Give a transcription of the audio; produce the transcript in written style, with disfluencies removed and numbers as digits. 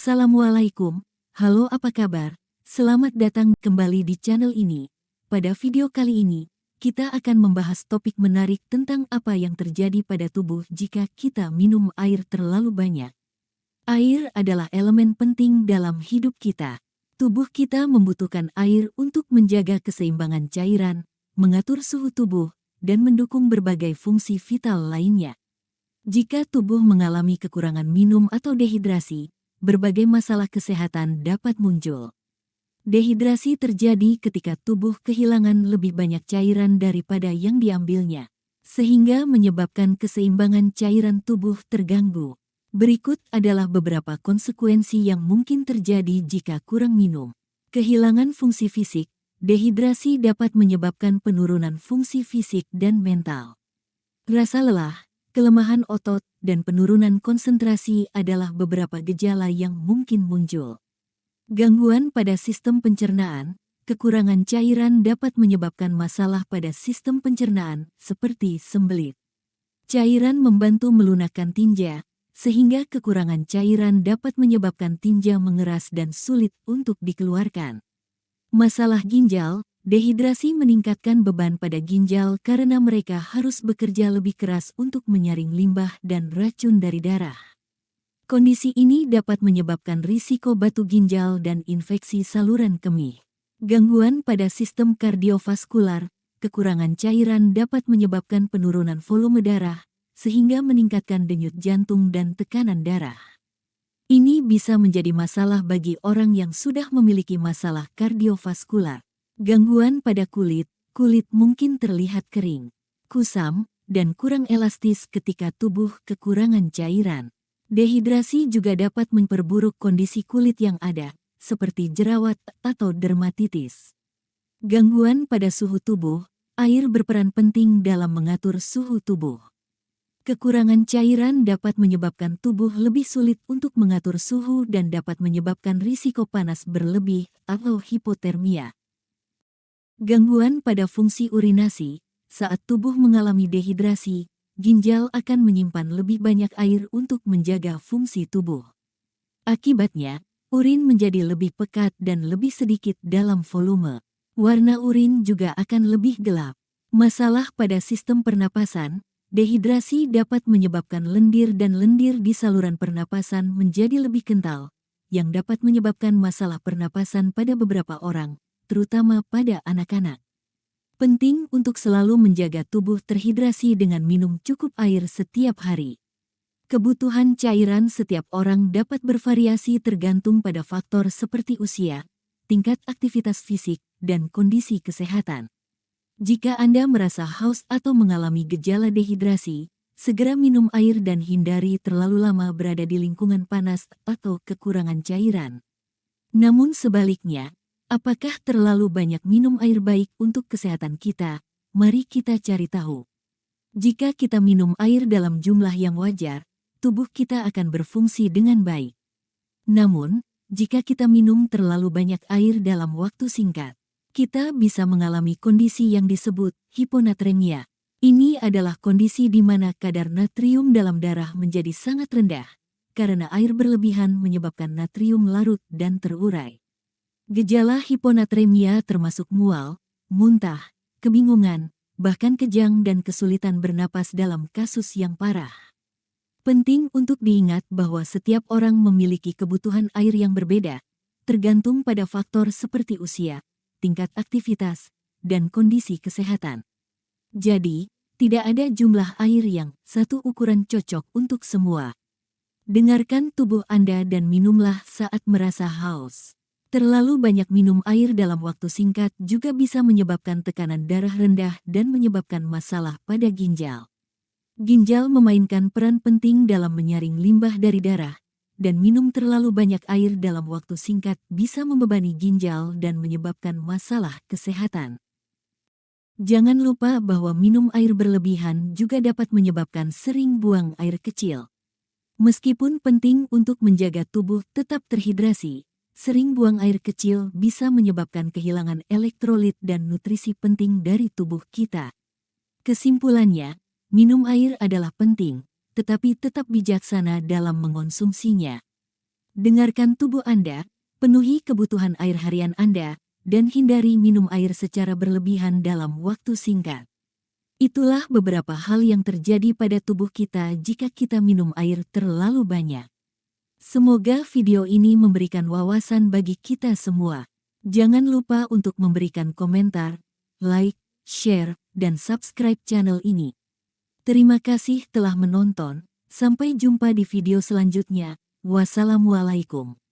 Assalamualaikum, halo apa kabar? Selamat datang kembali di channel ini. Pada video kali ini, kita akan membahas topik menarik tentang apa yang terjadi pada tubuh jika kita minum air terlalu banyak. Air adalah elemen penting dalam hidup kita. Tubuh kita membutuhkan air untuk menjaga keseimbangan cairan, mengatur suhu tubuh, dan mendukung berbagai fungsi vital lainnya. Jika tubuh mengalami kekurangan minum atau dehidrasi, berbagai masalah kesehatan dapat muncul. Dehidrasi terjadi ketika tubuh kehilangan lebih banyak cairan daripada yang diambilnya, sehingga menyebabkan keseimbangan cairan tubuh terganggu. Berikut adalah beberapa konsekuensi yang mungkin terjadi jika kurang minum. Kehilangan fungsi fisik. Dehidrasi dapat menyebabkan penurunan fungsi fisik dan mental. Rasa lelah, kelemahan otot, dan penurunan konsentrasi adalah beberapa gejala yang mungkin muncul. Gangguan pada sistem pencernaan. Kekurangan cairan dapat menyebabkan masalah pada sistem pencernaan, seperti sembelit. Cairan membantu melunakkan tinja, sehingga kekurangan cairan dapat menyebabkan tinja mengeras dan sulit untuk dikeluarkan. Masalah ginjal. Dehidrasi meningkatkan beban pada ginjal karena mereka harus bekerja lebih keras untuk menyaring limbah dan racun dari darah. Kondisi ini dapat menyebabkan risiko batu ginjal dan infeksi saluran kemih. Gangguan pada sistem kardiovaskular. Kekurangan cairan dapat menyebabkan penurunan volume darah, sehingga meningkatkan denyut jantung dan tekanan darah. Ini bisa menjadi masalah bagi orang yang sudah memiliki masalah kardiovaskular. Gangguan pada kulit. Kulit mungkin terlihat kering, kusam, dan kurang elastis ketika tubuh kekurangan cairan. Dehidrasi juga dapat memperburuk kondisi kulit yang ada, seperti jerawat atau dermatitis. Gangguan pada suhu tubuh. Air berperan penting dalam mengatur suhu tubuh. Kekurangan cairan dapat menyebabkan tubuh lebih sulit untuk mengatur suhu dan dapat menyebabkan risiko panas berlebih atau hipotermia. Gangguan pada fungsi urinasi. Saat tubuh mengalami dehidrasi, ginjal akan menyimpan lebih banyak air untuk menjaga fungsi tubuh. Akibatnya, urin menjadi lebih pekat dan lebih sedikit dalam volume. Warna urin juga akan lebih gelap. Masalah pada sistem pernapasan. Dehidrasi dapat menyebabkan lendir dan lendir di saluran pernapasan menjadi lebih kental, yang dapat menyebabkan masalah pernapasan pada beberapa orang, terutama pada anak-anak. Penting untuk selalu menjaga tubuh terhidrasi dengan minum cukup air setiap hari. Kebutuhan cairan setiap orang dapat bervariasi tergantung pada faktor seperti usia, tingkat aktivitas fisik, dan kondisi kesehatan. Jika Anda merasa haus atau mengalami gejala dehidrasi, segera minum air dan hindari terlalu lama berada di lingkungan panas atau kekurangan cairan. Namun sebaliknya, apakah terlalu banyak minum air baik untuk kesehatan kita? Mari kita cari tahu. Jika kita minum air dalam jumlah yang wajar, tubuh kita akan berfungsi dengan baik. Namun, jika kita minum terlalu banyak air dalam waktu singkat, kita bisa mengalami kondisi yang disebut hiponatremia. Ini adalah kondisi di mana kadar natrium dalam darah menjadi sangat rendah, karena air berlebihan menyebabkan natrium larut dan terurai. Gejala hiponatremia termasuk mual, muntah, kebingungan, bahkan kejang dan kesulitan bernapas dalam kasus yang parah. Penting untuk diingat bahwa setiap orang memiliki kebutuhan air yang berbeda, tergantung pada faktor seperti usia, tingkat aktivitas, dan kondisi kesehatan. Jadi, tidak ada jumlah air yang satu ukuran cocok untuk semua. Dengarkan tubuh Anda dan minumlah saat merasa haus. Terlalu banyak minum air dalam waktu singkat juga bisa menyebabkan tekanan darah rendah dan menyebabkan masalah pada ginjal. Ginjal memainkan peran penting dalam menyaring limbah dari darah, dan minum terlalu banyak air dalam waktu singkat bisa membebani ginjal dan menyebabkan masalah kesehatan. Jangan lupa bahwa minum air berlebihan juga dapat menyebabkan sering buang air kecil. Meskipun penting untuk menjaga tubuh tetap terhidrasi, sering buang air kecil bisa menyebabkan kehilangan elektrolit dan nutrisi penting dari tubuh kita. Kesimpulannya, minum air adalah penting, tetapi tetap bijaksana dalam mengonsumsinya. Dengarkan tubuh Anda, penuhi kebutuhan air harian Anda, dan hindari minum air secara berlebihan dalam waktu singkat. Itulah beberapa hal yang terjadi pada tubuh kita jika kita minum air terlalu banyak. Semoga video ini memberikan wawasan bagi kita semua. Jangan lupa untuk memberikan komentar, like, share, dan subscribe channel ini. Terima kasih telah menonton. Sampai jumpa di video selanjutnya. Wassalamualaikum.